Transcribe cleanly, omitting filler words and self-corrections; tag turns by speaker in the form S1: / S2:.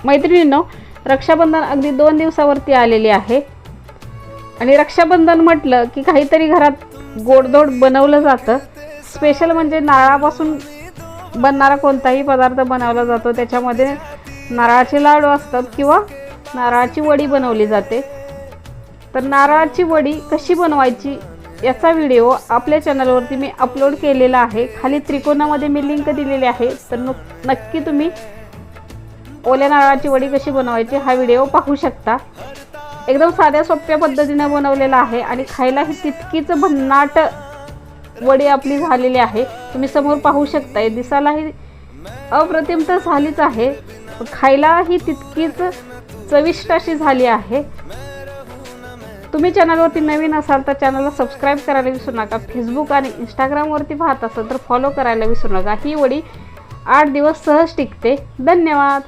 S1: मैत्रिणींनो, रक्षाबंधन अगदी 2 दिवसावरती आलेले आहे आणि रक्षाबंधन म्हटलं की काहीतरी घरात गोडधोड बनवलं जातं। स्पेशल म्हणजे नारळापासून बनणारा कोणताही पदार्थ बनवला जातो। त्याच्यामध्ये नारळाचे लाडू असतात किंवा नारळाची वडी बनवली जाते। तर नारळाची वडी कशी बनवायची याचा व्हिडिओ आपल्या चॅनलवरती मी अपलोड केलेला आहे। खाली त्रिकोणामध्ये मी लिंक दिलेली आहे, तर नक्की तुम्ही ओल्या नारळाची वडी कशी बनवायची हा व्हिडिओ पाहू शकता। एकदम साध्या सोप्या पद्धतीने बनवलेला आहे आणि खायला ही तितकीच भन्नाट वडी आपली झालेली आहे। तुम्ही समोर पाहू शकता, दिसायला ही अप्रतिम तर झालीच आहे, खायला ही तितकीच चविष्ट अशी झाली आहे। तुम्ही चॅनलवरती नवीन असाल तर चॅनलला सबस्क्राइब करायला विसरू नका। फेसबुक आणि इंस्टाग्रामवरती पाहत असाल तर फॉलो करायला विसरू नका। ही वडी 8 दिवस सहज टिकते। धन्यवाद।